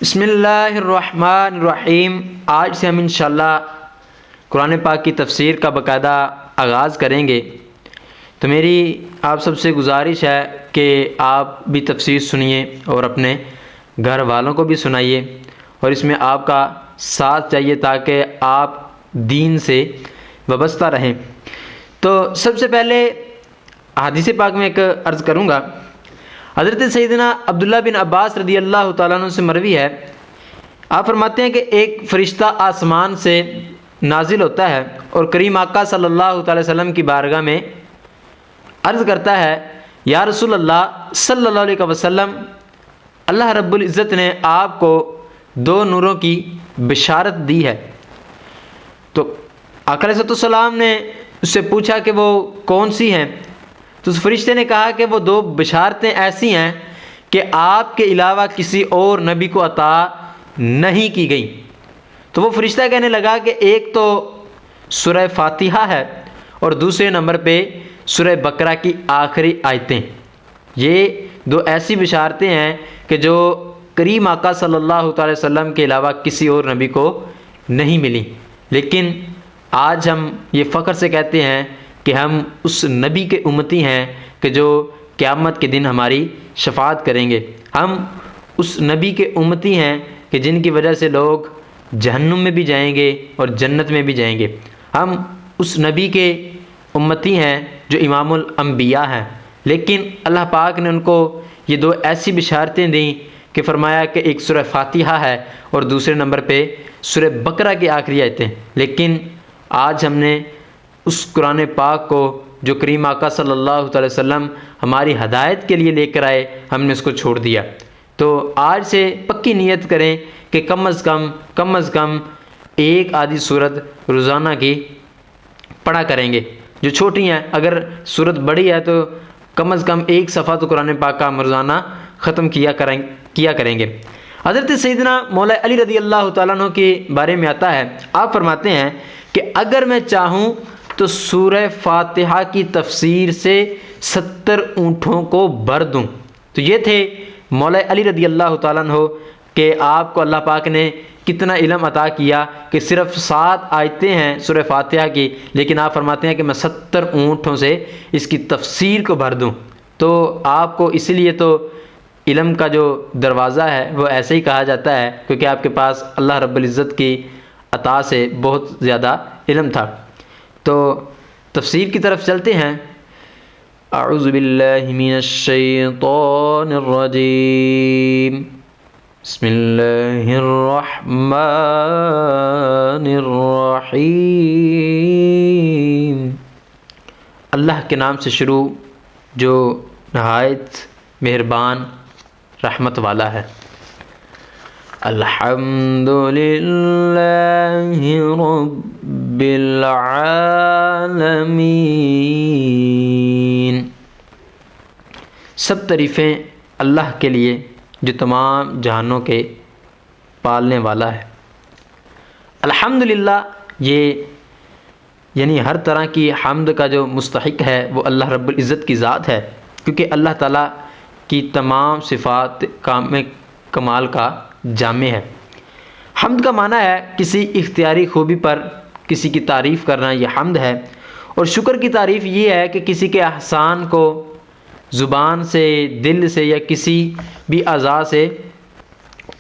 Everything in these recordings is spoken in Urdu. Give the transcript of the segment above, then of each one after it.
بسم اللہ الرحمن الرحیم۔ آج سے ہم انشاءاللہ قرآن پاک کی تفسیر کا باقاعدہ آغاز کریں گے، تو میری آپ سب سے گزارش ہے کہ آپ بھی تفسیر سنیے اور اپنے گھر والوں کو بھی سنائیے، اور اس میں آپ کا ساتھ چاہیے تاکہ آپ دین سے وابستہ رہیں۔ تو سب سے پہلے حدیث پاک میں ایک عرض کروں گا۔ حضرت سیدنا عبداللہ بن عباس رضی اللہ تعالیٰ عنہ سے مروی ہے، آپ فرماتے ہیں کہ ایک فرشتہ آسمان سے نازل ہوتا ہے اور کریم آقا صلی اللہ تعالی وسلم کی بارگاہ میں عرض کرتا ہے، یا رسول اللہ صلی اللہ علیہ وسلم، اللہ رب العزت نے آپ کو دو نوروں کی بشارت دی ہے۔ تو آقا علیہ السلام نے اس سے پوچھا کہ وہ کون سی ہیں؟ تو اس فرشتے نے کہا کہ وہ دو بشارتیں ایسی ہیں کہ آپ کے علاوہ کسی اور نبی کو عطا نہیں کی گئیں۔ تو وہ فرشتہ کہنے لگا کہ ایک تو سورہ فاتحہ ہے اور دوسرے نمبر پہ سورہ بقرہ کی آخری آیتیں۔ یہ دو ایسی بشارتیں ہیں کہ جو کریم آقا صلی اللہ تعالی وسلم کے علاوہ کسی اور نبی کو نہیں ملی، لیکن آج ہم یہ فخر سے کہتے ہیں کہ ہم اس نبی کے امتی ہیں کہ جو قیامت کے دن ہماری شفاعت کریں گے۔ ہم اس نبی کے امتی ہیں کہ جن کی وجہ سے لوگ جہنم میں بھی جائیں گے اور جنت میں بھی جائیں گے۔ ہم اس نبی کے امتی ہیں جو امام الانبیاء ہیں، لیکن اللہ پاک نے ان کو یہ دو ایسی بشارتیں دیں کہ فرمایا کہ ایک سورہ فاتحہ ہے اور دوسرے نمبر پہ سورہ بقرہ کی آخری آیتیں۔ لیکن آج ہم نے اس قرآن پاک کو جو کریم آقا صلی اللہ تعالی وسلم ہماری ہدایت کے لیے لے کر آئے، ہم نے اس کو چھوڑ دیا۔ تو آج سے پکی نیت کریں کہ کم از کم ایک آدھی سورت روزانہ کی پڑھا کریں گے جو چھوٹی ہیں۔ اگر سورت بڑی ہے تو کم از کم ایک صفحہ تو قرآن پاک کا ہم روزانہ ختم کیا کریں گے۔ حضرت سیدنا مولا علی رضی اللہ تعالیٰ عنہ کے بارے میں آتا ہے، آپ فرماتے ہیں کہ اگر میں چاہوں تو سورہ فاتحہ کی تفسیر سے 70 اونٹوں کو بھر دوں۔ تو یہ تھے مولا علی رضی اللہ تعالیٰ عنہ کہ آپ کو اللہ پاک نے کتنا علم عطا کیا کہ صرف 7 آیتیں ہیں سورہ فاتحہ کی، لیکن آپ فرماتے ہیں کہ میں 70 اونٹوں سے اس کی تفسیر کو بھر دوں۔ تو آپ کو اس لیے تو علم کا جو دروازہ ہے وہ ایسے ہی کہا جاتا ہے کیونکہ آپ کے پاس اللہ رب العزت کی عطا سے بہت زیادہ علم تھا۔ تو تفسیر کی طرف چلتے ہیں۔ اعوذ باللہ من الشیطان الرجیم، بسم اللہ الرحمن الرحیم۔ اللہ کے نام سے شروع جو نہایت مہربان رحمت والا ہے۔ الحمد للہ رب العالمین۔ سب تعریفیں اللہ کے لیے جو تمام جہانوں کے پالنے والا ہے۔ الحمد للہ، یہ یعنی ہر طرح کی حمد کا جو مستحق ہے وہ اللہ رب العزت کی ذات ہے، کیونکہ اللہ تعالیٰ کی تمام صفات کمال کا جامع ہے۔ حمد کا معنی ہے کسی اختیاری خوبی پر کسی کی تعریف کرنا، یہ حمد ہے۔ اور شکر کی تعریف یہ ہے کہ کسی کے احسان کو زبان سے، دل سے یا کسی بھی اعضاء سے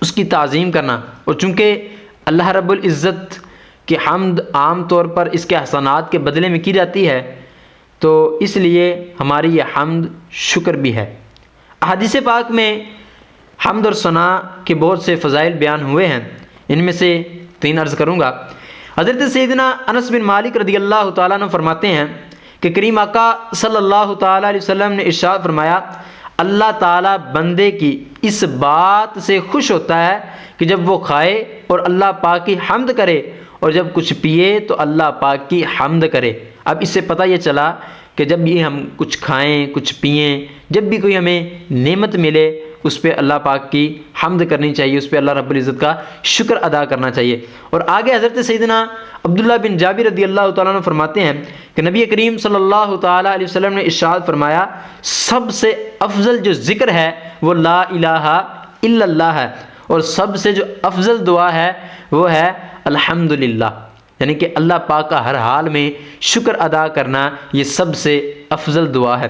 اس کی تعظیم کرنا۔ اور چونکہ اللہ رب العزت کی حمد عام طور پر اس کے احسانات کے بدلے میں کی جاتی ہے، تو اس لیے ہماری یہ حمد شکر بھی ہے۔ احادیث پاک میں حمد اور ثنا کے بہت سے فضائل بیان ہوئے ہیں، ان میں سے 3 عرض کروں گا۔ حضرت سیدنا انس بن مالک رضی اللہ تعالیٰ عنہ فرماتے ہیں کہ کریم آقا صلی اللہ تعالیٰ علیہ وسلم نے ارشاد فرمایا، اللہ تعالیٰ بندے کی اس بات سے خوش ہوتا ہے کہ جب وہ کھائے اور اللہ پاک کی حمد کرے، اور جب کچھ پیے تو اللہ پاک کی حمد کرے۔ اب اس سے پتہ یہ چلا کہ جب بھی ہم کچھ کھائیں، کچھ پئیں، جب بھی کوئی ہمیں نعمت ملے، اس پہ اللہ پاک کی حمد کرنی چاہیے، اس پہ اللہ رب العزت کا شکر ادا کرنا چاہیے۔ اور آگے حضرت سیدنا عبداللہ بن جابر رضی اللہ تعالیٰ عنہ فرماتے ہیں کہ نبی کریم صلی اللہ تعالیٰ علیہ وسلم نے ارشاد فرمایا، سب سے افضل جو ذکر ہے وہ لا الہ الا اللہ ہے، اور سب سے جو افضل دعا ہے وہ ہے الحمدللہ، یعنی کہ اللہ پاک کا ہر حال میں شکر ادا کرنا یہ سب سے افضل دعا ہے۔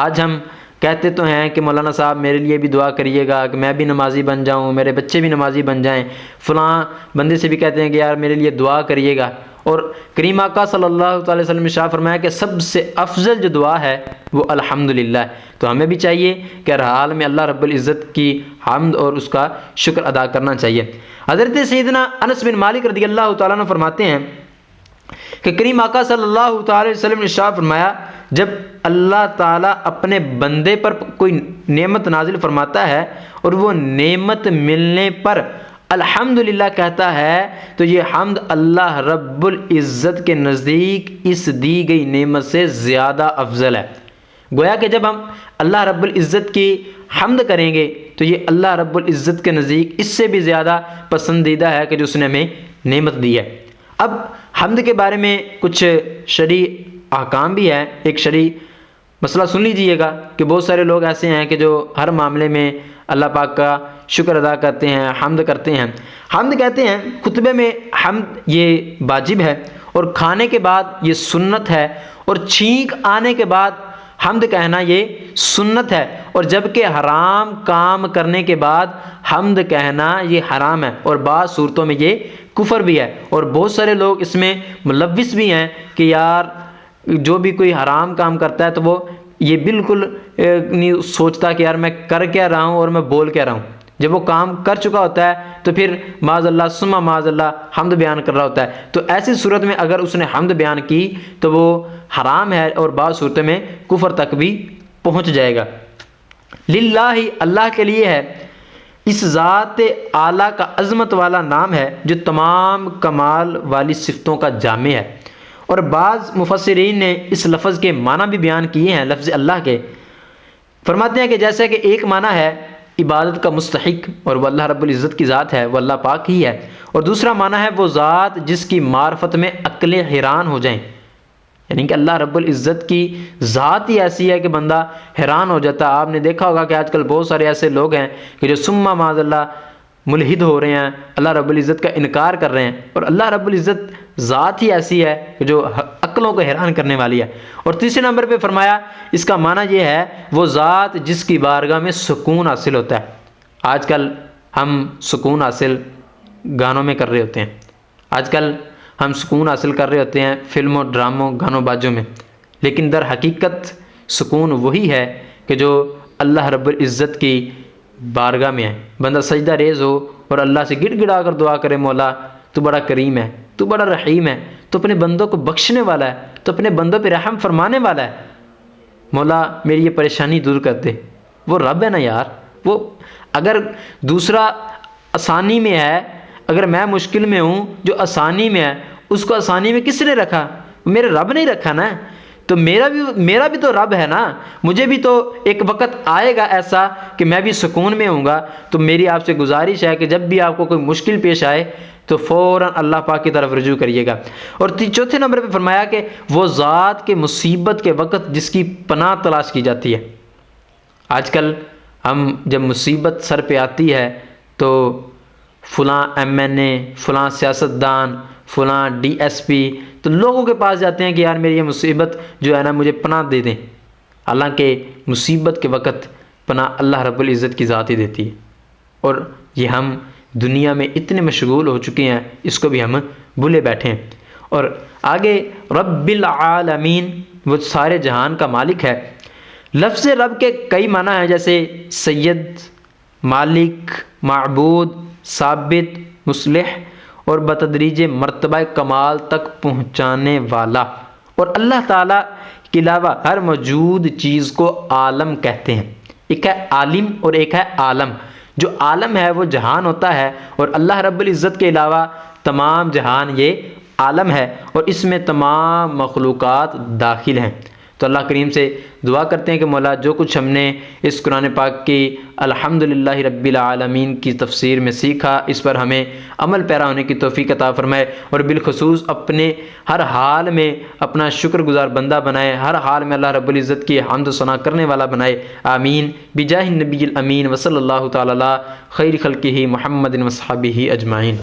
آج ہم کہتے تو ہیں کہ مولانا صاحب میرے لیے بھی دعا کریے گا کہ میں بھی نمازی بن جاؤں، میرے بچے بھی نمازی بن جائیں، فلاں بندے سے بھی کہتے ہیں کہ یار میرے لیے دعا کریے گا، اور کریم آقا صلی اللہ تعالی وسلم نے ارشاد فرمایا کہ سب سے افضل جو دعا ہے وہ الحمدللہ ہے۔ تو ہمیں بھی چاہیے کہ ہر حال میں اللہ رب العزت کی حمد اور اس کا شکر ادا کرنا چاہیے۔ حضرت سیدنا انس بن مالک رضی اللہ تعالیٰ عنہ فرماتے ہیں کہ کریم آقا صلی اللہ تعالی وسلم نے ارشاد فرمایا جب اللہ تعالیٰ اپنے بندے پر کوئی نعمت نازل فرماتا ہے اور وہ نعمت ملنے پر الحمدللہ کہتا ہے تو یہ حمد اللہ رب العزت کے نزدیک اس دی گئی نعمت سے زیادہ افضل ہے۔ گویا کہ جب ہم اللہ رب العزت کی حمد کریں گے تو یہ اللہ رب العزت کے نزدیک اس سے بھی زیادہ پسندیدہ ہے کہ جو اس نے ہمیں نعمت دی ہے۔ اب حمد کے بارے میں کچھ شرعی احکام بھی ہے۔ ایک شرعی مسئلہ سن لیجئے گا کہ بہت سارے لوگ ایسے ہیں کہ جو ہر معاملے میں اللہ پاک کا شکر ادا کرتے ہیں، حمد کرتے ہیں۔ حمد کہتے ہیں خطبے میں حمد یہ واجب ہے، اور کھانے کے بعد یہ سنت ہے، اور چھینک آنے کے بعد حمد کہنا یہ سنت ہے، اور جبکہ حرام کام کرنے کے بعد حمد کہنا یہ حرام ہے، اور بعض صورتوں میں یہ کفر بھی ہے۔ اور بہت سارے لوگ اس میں ملوث بھی ہیں کہ یار جو بھی کوئی حرام کام کرتا ہے تو وہ یہ بالکل نہیں سوچتا کہ یار میں کر کیا رہا ہوں اور میں بول کیا رہا ہوں۔ جب وہ کام کر چکا ہوتا ہے تو پھر معاذ اللہ ثم معاذ اللہ حمد بیان کر رہا ہوتا ہے۔ تو ایسی صورت میں اگر اس نے حمد بیان کی تو وہ حرام ہے، اور بعض صورتوں میں کفر تک بھی پہنچ جائے گا۔ للہ اللہ کے لیے ہے، اس ذات اعلیٰ کا عظمت والا نام ہے جو تمام کمال والی صفتوں کا جامع ہے۔ اور بعض مفسرین نے اس لفظ کے معنی بھی بیان کیے ہیں، لفظ اللہ کے۔ فرماتے ہیں کہ جیسے کہ ایک معنی ہے عبادت کا مستحق، اور وہ اللہ رب العزت کی ذات ہے، وہ اللہ پاک ہی ہے، اور دوسرا معنی ہے وہ ذات جس کی معرفت میں عقلیں حیران ہو جائیں، یعنی کہ اللہ رب العزت کی ذات ہی ایسی ہے کہ بندہ حیران ہو جاتا ہے۔ آپ نے دیکھا ہوگا کہ آج کل بہت سارے ایسے لوگ ہیں کہ جو ثم معاذ اللہ ملحد ہو رہے ہیں، اللہ رب العزت کا انکار کر رہے ہیں، اور اللہ رب العزت ذات ہی ایسی ہے کہ جو عقلوں کو حیران کرنے والی ہے۔ اور تیسرے نمبر پہ فرمایا اس کا معنی یہ ہے وہ ذات جس کی بارگاہ میں سکون حاصل ہوتا ہے۔ آج کل ہم سکون حاصل گانوں میں کر رہے ہوتے ہیں، آج کل ہم سکون حاصل کر رہے ہوتے ہیں فلموں، ڈراموں، گانوں بازوں میں، لیکن در حقیقت سکون وہی ہے کہ جو اللہ رب العزت کی بارگاہ میں ہے۔ بندہ سجدہ ریز ہو اور اللہ سے گڑ گڑا کر دعا کرے، مولا تو بڑا کریم ہے، تو بڑا رحیم ہے، تو اپنے بندوں کو بخشنے والا ہے، تو اپنے بندوں پہ رحم فرمانے والا ہے، مولا میری یہ پریشانی دور کر دے۔ وہ رب ہے نا یار۔ وہ اگر دوسرا آسانی میں ہے، اگر میں مشکل میں ہوں، جو آسانی میں ہے اس کو آسانی میں کس نے رکھا؟ میرے رب نے ہی رکھا نا۔ تو میرا بھی تو رب ہے نا، مجھے بھی تو ایک وقت آئے گا ایسا کہ میں بھی سکون میں ہوں گا۔ تو میری آپ سے گزارش ہے کہ جب بھی آپ کو کوئی مشکل پیش آئے تو فوراً اللہ پاک کی طرف رجوع کریے گا۔ اور چوتھے نمبر پہ فرمایا کہ وہ ذات کے مصیبت کے وقت جس کی پناہ تلاش کی جاتی ہے۔ آج کل ہم جب مصیبت سر پہ آتی ہے تو فلاں ایم این اے، فلاں سیاستدان، فلاں ڈی ایس پی، تو لوگوں کے پاس جاتے ہیں کہ یار میری یہ مصیبت جو ہے نا مجھے پناہ دے دیں۔ حالانکہ مصیبت کے وقت پناہ اللہ رب العزت کی ذات ہی دیتی ہے، اور یہ ہم دنیا میں اتنے مشغول ہو چکے ہیں اس کو بھی ہم بھولے بیٹھے ہیں۔ اور آگے رب العالمین، وہ سارے جہان کا مالک ہے۔ لفظ رب کے کئی معنی ہیں، جیسے سید، مالک، معبود، ثابت، مصلح، اور بتدریج مرتبہ کمال تک پہنچانے والا۔ اور اللہ تعالیٰ کے علاوہ ہر موجود چیز کو عالم کہتے ہیں۔ ایک ہے عالم اور ایک ہے عالم۔ جو عالم ہے وہ جہان ہوتا ہے، اور اللہ رب العزت کے علاوہ تمام جہان یہ عالم ہے، اور اس میں تمام مخلوقات داخل ہیں۔ تو اللہ کریم سے دعا کرتے ہیں کہ مولا جو کچھ ہم نے اس قرآن پاک کی الحمدللہ رب العالمین کی تفسیر میں سیکھا، اس پر ہمیں عمل پیرا ہونے کی توفیق عطا فرمائے، اور بالخصوص اپنے ہر حال میں اپنا شکر گزار بندہ بنائے، ہر حال میں اللہ رب العزت کی حمد و ثنا کرنے والا بنائے، آمین بجاہ النبی الامین وصلی اللہ تعالی علی خیر خلقہ محمد وصحبہ اجمعین۔